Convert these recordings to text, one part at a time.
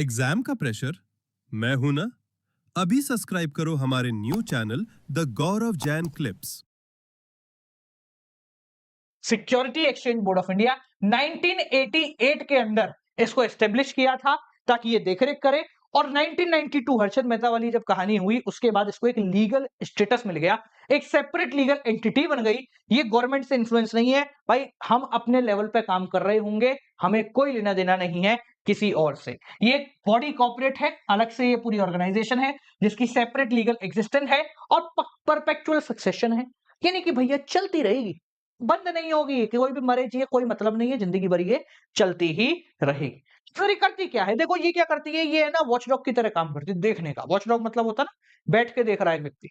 Exam का pressure? मैं हूं ना। अभी सब्सक्राइब करो हमारे new channel the Gaurav Jain clips. Security exchange board of India 1988 के अंदर इसको एस्टेब्लिश किया था ताकि ये देखरेख करे, और 1992 हर्षद मेहता वाली जब कहानी हुई उसके बाद इसको एक लीगल स्टेटस मिल गया, एक सेपरेट लीगल एंटिटी बन गई। ये गवर्नमेंट से इन्फ्लुएंस नहीं है भाई, हम अपने लेवल पे काम कर रहे होंगे, हमें कोई लेना देना नहीं है किसी और से। ये बॉडी कॉर्पोरेट है, अलग से ये पूरी ऑर्गेनाइजेशन है जिसकी सेपरेट लीगल एग्जिस्टेंस है और परपेचुअल सक्सेशन है, यानी कि भैया चलती रहेगी, बंद नहीं होगी कि कोई भी मरे जिए कोई मतलब नहीं है, जिंदगी भर ये चलती ही रहेगी। फिर ये करती क्या है, देखो ये क्या करती है, ये है ना वॉचडॉग की तरह काम करती है, देखने का। वॉचडॉग मतलब होता है ना बैठ के देख रहा है व्यक्ति,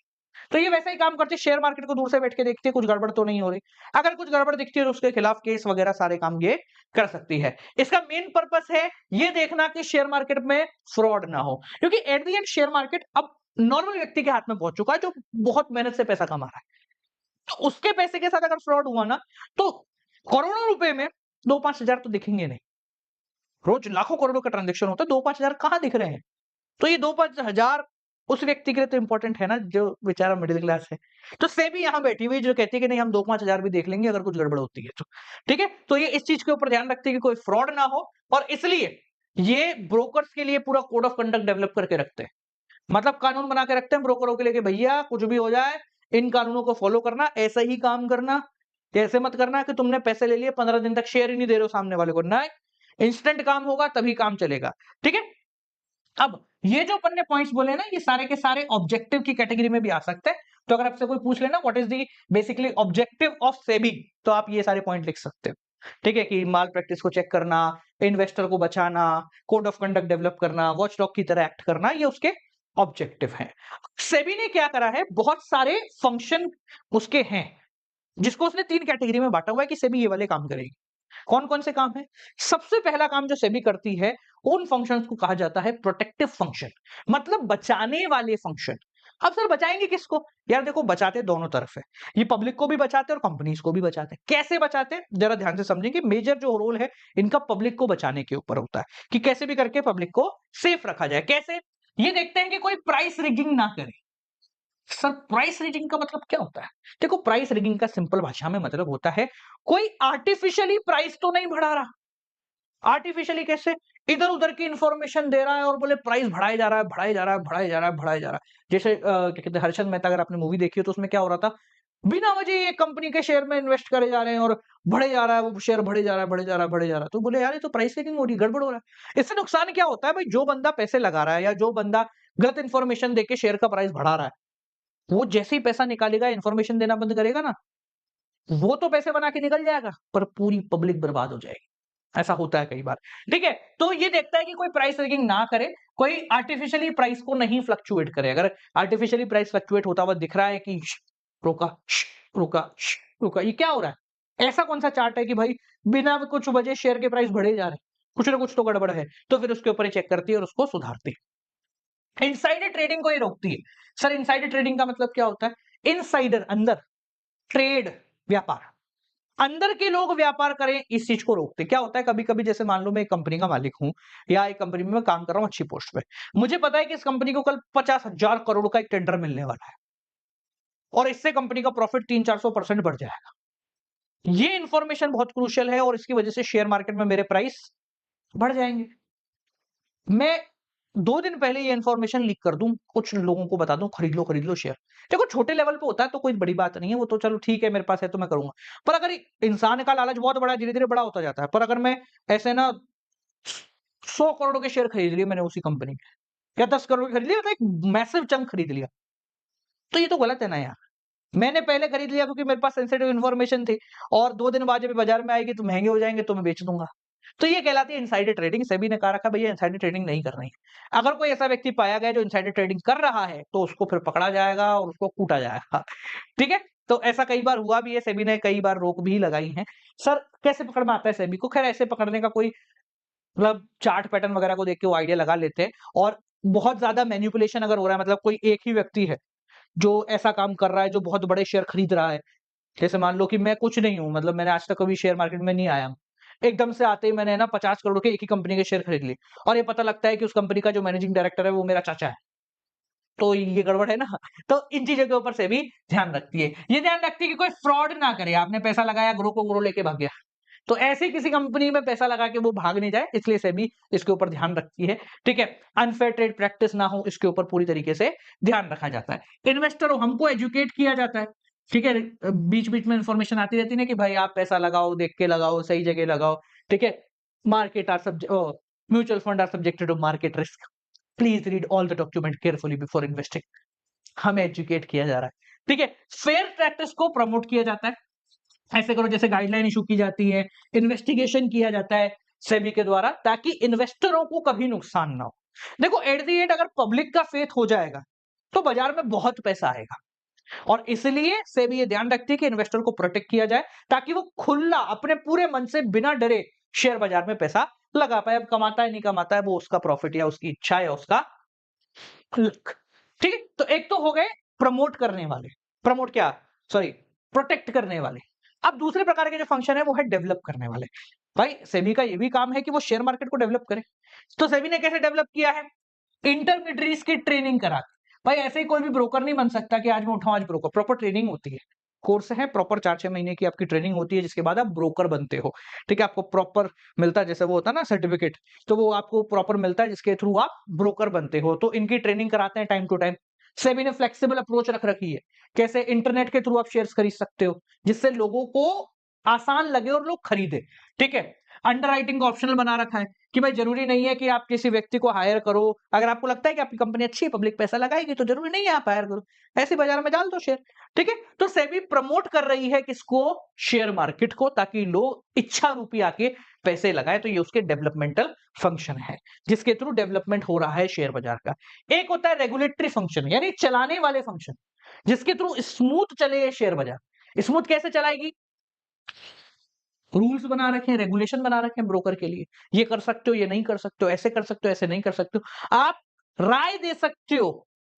तो ये वैसा ही काम करती है, शेयर मार्केट को दूर से बैठ के देखती है कुछ गड़बड़ तो नहीं हो रही। अगर कुछ गड़बड़ दिखती है तो उसके खिलाफ केस वगैरह सारे काम ये कर सकती है। इसका मेन पर्पस है ये देखना कि शेयर मार्केट में फ्रॉड ना हो, क्योंकि at the end share market अब नॉर्मल व्यक्ति के हाथ में पहुंच चुका है जो बहुत मेहनत से पैसा कमा रहा है। तो उसके पैसे के साथ अगर फ्रॉड हुआ ना, तो करोड़ों रुपए में 2-5 हजार तो दिखेंगे नहीं। रोज लाखों करोड़ों का ट्रांजैक्शन होता है, 2-5 हजार कहां दिख रहे हैं? तो ये 2-5 हजार उस व्यक्ति के लिए तो इंपॉर्टेंट है ना जो बेचारा मिडिल क्लास है। तो सेबी यहां बैठी हुई जो कहती है कि नहीं हम 2-5 हजार भी देख लेंगे अगर कुछ गड़बड़ होती है तो। ठीक है, तो ये इस चीज के ऊपर ध्यान रखते हैं कि कोई फ्रॉड ना हो, और इसलिए ये ब्रोकर्स के लिए पूरा कोड ऑफ कंडक्ट डेवलप करके रखते हैं। मतलब कानून बना के रखते हैं ब्रोकरों के लिए कि भैया कुछ भी हो जाए इन कानूनों को फॉलो करना, ऐसे ही काम करना, ऐसे मत करना कि तुमने पैसे ले लिए 15 दिन तक शेयर ही नहीं दे रहे हो सामने वाले को। नहीं, इंस्टेंट काम होगा तभी काम चलेगा। ठीक है, अब ये जो अपन ने पॉइंट्स बोले ना ये सारे के सारे ऑब्जेक्टिव की कैटेगरी में भी आ सकते हैं। तो अगर आपसे कोई पूछ लेना what is the basically objective of SEBI, तो आप ये सारे पॉइंट लिख सकते हो। ठीक है, कि माल प्रैक्टिस को चेक करना, इन्वेस्टर को बचाना, कोड ऑफ कंडक्ट डेवलप करना, वॉचडॉग की तरह एक्ट करना, ये उसके ऑब्जेक्टिव हैं। सेबी ने क्या करा है, बहुत सारे फंक्शन उसके हैं जिसको उसने 3 कैटेगरी में बांटा हुआ है कि सेबी ये वाले काम करेगी। कौन-कौन से काम है? सबसे पहला काम जो सेबी करती है उन फंक्शंस को कहा जाता है प्रोटेक्टिव फंक्शन, मतलब बचाने वाले फंक्शन। अब सर बचाएंगे किसको? यार देखो बचाते दोनों तरफ है, ये पब्लिक को भी बचाते हैं और कंपनीज को भी बचाते हैं। कैसे बचाते हैं जरा ध्यान से समझेंगे। मेजर जो रोल है इनका पब्लिक को बचाने के ऊपर होता है कि कैसे भी करके पब्लिक को सेफ रखा जाए। कैसे? ये देखते हैं कि कोई प्राइस रिगिंग ना करे। सर प्राइस रिगिंग का मतलब क्या होता है? देखो प्राइस रिगिंग का सिंपल भाषा में मतलब होता है कोई आर्टिफिशियली प्राइस तो नहीं बढ़ा रहा। आर्टिफिशियली कैसे? इधर उधर की इंफॉर्मेशन दे रहा है और बोले प्राइस बढ़ाया जा रहा है, बढ़ाया जा रहा है, बढ़ाया जा रहा है, बढ़ाया जा रहा है। जैसे क्या कहते हैं हर्षद मेहता, अगर आपने मूवी देखी हो तो उसमें क्या हो रहा था, बिना वजह ये कंपनी के शेयर में इन्वेस्ट करे जा रहे हैं और बढ़े जा रहा है, वो शेयर बढ़े जा रहा है, बढ़े जा रहा है, बढ़े जा रहा है। तो बोले यार ये तो प्राइस रिगिंग हो रही है, गड़बड़ हो रहा है। इससे नुकसान क्या होता है भाई, जो बंदा पैसे लगा रहा है या जो बंदा गलत इंफॉर्मेशन देके शेयर का प्राइस बढ़ा रहा है, वो जैसे ही पैसा निकालेगा इंफॉर्मेशन देना बंद करेगा ना, वो तो पैसे बना के निकल जाएगा पर पूरी पब्लिक बर्बाद हो जाएगी। ऐसा होता है कई बार। ठीक है, तो ये देखता है कि कोई प्राइस रिगिंग ना करे, कोई आर्टिफिशियली प्राइस को नहीं फ्लक्चुएट करे। अगर आर्टिफिशियली प्राइस फ्लक्चुएट होता हुआ दिख रहा है कि रुका, रुका, रुका, ये क्या हो रहा है? ऐसा कौन सा चार्ट है कि भाई बिना कुछ वजह शेयर के प्राइस बढ़े जा रहे हैं, कुछ ना कुछ तो गड़बड़ है। तो फिर उसके ऊपर चेक करती है और उसको सुधारती है। इनसाइडर ट्रेडिंग को ये रोकती है। सर इनसाइडर ट्रेडिंग का मतलब क्या होता है? इनसाइडर अंदर, ट्रेड व्यापार, अंदर के लोग व्यापार करें इस चीज को रोकते। क्या होता है कभी कभी, जैसे मान लो मैं एक कंपनी का मालिक हूं या एक कंपनी में मैं काम कर रहा हूं अच्छी पोस्ट पे, मुझे पता है कि इस कंपनी को कल 50,000 करोड़ का एक टेंडर मिलने वाला है और इससे कंपनी का प्रॉफिट 300-400% बढ़ जाएगा। ये इंफॉर्मेशन बहुत क्रूशियल है और इसकी वजह से शेयर मार्केट में मेरे प्राइस बढ़ जाएंगे। मैं 2 दिन पहले ये इन्फॉर्मेशन लीक कर दूं, कुछ लोगों को बता दूं खरीद लो शेयर। देखो छोटे लेवल पे होता है तो कोई बड़ी बात नहीं है, वो तो चलो ठीक है मेरे पास है तो मैं करूंगा। पर अगर इंसान का लालच बहुत बड़ा है, धीरे-धीरे बड़ा होता जाता है। पर अगर मैं ऐसे ना 100 करोड़ के शेयर खरीद लिए मैंने उसी कंपनी के, या 10 करोड़ के खरीद लिए, मतलब एक मैसिव चंक खरीद लिया, तो ये तो गलत है ना यार। मैंने पहले खरीद लिया क्योंकि मेरे पास सेंसिटिव इन्फॉर्मेशन थी और 2 दिन बाद जब बाजार में आएगी तो महंगे हो जाएंगे तो मैं बेच दूंगा। तो ये कहलाती है इनसाइडर ट्रेडिंग। सेबी ने कहा रखा भैया इनसाइडर ट्रेडिंग नहीं करनी है। अगर कोई ऐसा व्यक्ति पाया गया जो इनसाइडर ट्रेडिंग कर रहा है तो उसको फिर पकड़ा जाएगा और उसको कूटा जाएगा। ठीक है, तो ऐसा कई बार हुआ भी है, सेबी ने कई बार रोक भी लगाई है। सर कैसे पकड़ में आता है सेबी को? खैर ऐसे पकड़ने का कोई मतलब चार्ट पैटर्न वगैरह को देख के वो आइडिया लगा लेते हैं। और बहुत ज्यादा मैनिपुलेशन अगर हो रहा है, मतलब कोई एक ही व्यक्ति है जो ऐसा काम कर रहा है, जो बहुत बड़े शेयर खरीद रहा है। जैसे मान लो कि मैं कुछ नहीं हूँ, मतलब मैंने आज तक कभी शेयर मार्केट में नहीं आया हूँ, एकदम से आते ही मैंने ना 50 करोड़ के एक ही कंपनी के शेयर खरीद लिए और ये पता लगता है कि उस कंपनी का जो मैनेजिंग डायरेक्टर है वो मेरा चाचा है, तो ये गड़बड़ है ना। तो इन चीजों के ऊपर से भी ध्यान रखती है। ये ध्यान रखती है कि कोई फ्रॉड ना करे, आपने पैसा लगाया ग्रो को ग्रो लेके भाग गया, तो ऐसी किसी कंपनी में पैसा लगा के वो भाग नहीं जाए, इसलिए सेबी इसके ऊपर ध्यान रखती है। ठीक है, अनफेयर ट्रेड प्रैक्टिस ना हो, इसके ऊपर पूरी तरीके से ध्यान रखा जाता है। इन्वेस्टर हमको एजुकेट किया जाता है। ठीक है, बीच बीच में इंफॉर्मेशन आती रहती है ना कि भाई आप पैसा लगाओ, देख के लगाओ, सही जगह लगाओ। ठीक है, market are subject, mutual fund are subjected to market risk, please read all the document carefully before investing. हमें एजुकेट किया जा रहा है। ठीक है, फेयर प्रैक्टिस को प्रमोट किया जाता है। ऐसे करो जैसे गाइडलाइन इशू की जाती है, इन्वेस्टिगेशन किया जाता है सेबी के द्वारा, ताकि इन्वेस्टरों को कभी नुकसान ना हो। देखो एट द एंड अगर पब्लिक का फेथ हो जाएगा तो बाजार में बहुत पैसा आएगा, और इसलिए सेबी ये ध्यान रखती है कि इन्वेस्टर को प्रोटेक्ट किया जाए ताकि वो खुला अपने पूरे मन से बिना डरे शेयर बाजार में पैसा लगा पाए। अब कमाता है नहीं कमाता है वो उसका प्रॉफिट या उसकी इच्छा है, उसका लक। ठीक है, तो एक तो हो गए प्रमोट करने वाले, प्रमोट क्या सॉरी प्रोटेक्ट करने वाले। अब दूसरे प्रकार के जो फंक्शन है वो है डेवलप करने वाले। भाई सेबी का ये भी काम है कि वो शेयर मार्केट को डेवलप करे। तो सेबी ने कैसे डेवलप किया है? इंटरमीडियरीज की ट्रेनिंग करा। भाई ऐसे ही कोई भी ब्रोकर नहीं बन सकता कि आज मैं उठाऊं आज ब्रोकर, प्रॉपर ट्रेनिंग होती है, कोर्स है प्रॉपर 4-6 महीने की आपकी ट्रेनिंग होती है, जिसके बाद आप ब्रोकर बनते हो। ठीक है, आपको प्रॉपर मिलता है, जैसे वो होता है ना सर्टिफिकेट, तो वो आपको प्रॉपर मिलता है जिसके थ्रू आप ब्रोकर बनते हो। तो इनकी ट्रेनिंग कराते हैं टाइम टू टाइम। सेबी ने फ्लेक्सिबल अप्रोच रख रखी है, कैसे इंटरनेट के थ्रू आप शेयर्स खरीद सकते हो जिससे लोगों को आसान लगे और लोग खरीदे। ठीक है, अंडरराइटिंग को ऑप्शनल बना रखा है कि भाई जरूरी नहीं है कि आप किसी व्यक्ति को हायर करो, अगर आपको लगता है कि आपकी कंपनी अच्छी है, पब्लिक पैसा लगाएगी, तो जरूरी नहीं है आप हायर करो, ऐसे बाजार में डाल दो शेयर। ठीक है, तो सेबी प्रमोट कर रही है किसको? शेयर मार्केट को, ताकि लोग इच्छा रूपी आके पैसे लगाए। तो ये उसके डेवलपमेंटल फंक्शन है जिसके थ्रू डेवलपमेंट हो रहा है शेयर बाजार का। एक होता है रेगुलेटरी फंक्शन, यानी चलाने वाले फंक्शन, जिसके थ्रू स्मूथ चले ये शेयर बाजार। स्मूथ कैसे चलाएगी? रूल्स बना रखे हैं, रेगुलेशन बना रखे हैं ब्रोकर के लिए, ये कर सकते हो, ये नहीं कर सकते हो, ऐसे कर सकते हो, ऐसे नहीं कर सकते हो। आप राय दे सकते हो,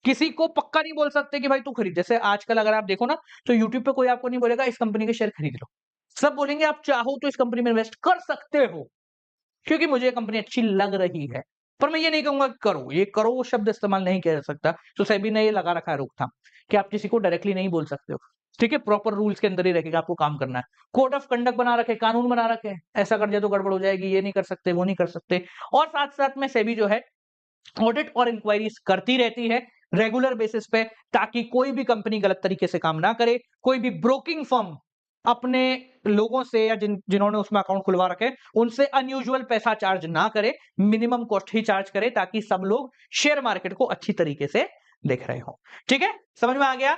किसी को पक्का नहीं बोल सकते कि भाई तू खरीद। जैसे आजकल अगर आप देखो ना, तो यूट्यूब पे कोई आपको नहीं बोलेगा इस कंपनी के शेयर खरीद लो, सब बोलेंगे आप चाहो तो इस कंपनी में इन्वेस्ट कर सकते हो क्योंकि मुझे ये कंपनी अच्छी लग रही है। पर मैं ये नहीं कहूंगा कि करो, ये करो वो शब्द इस्तेमाल नहीं किया जा सकता। तो सेबी ने ये लगा रखा है रोकथाम कि आप किसी को डायरेक्टली नहीं बोल सकते हो। ठीक है, प्रॉपर रूल्स के अंदर ही रहेगा, आपको काम करना है। कोड ऑफ कंडक्ट बना रखे, कानून बना रखे हैं, ऐसा कर दिया तो गड़बड़ हो जाएगी, ये नहीं कर सकते, वो नहीं कर सकते। और साथ साथ में सेबी जो है ऑडिट और इंक्वायरीज करती रहती है रेगुलर बेसिस पे, ताकि कोई भी कंपनी गलत तरीके से काम ना करे, कोई भी ब्रोकिंग फर्म अपने लोगों से या जिन्होंने उसमें अकाउंट खुलवा रखे उनसे अनयूजुअल पैसा चार्ज ना करे, मिनिमम कॉस्ट ही चार्ज करे, ताकि सब लोग शेयर मार्केट को अच्छी तरीके से देख रहे हो। ठीक है, समझ में आ गया?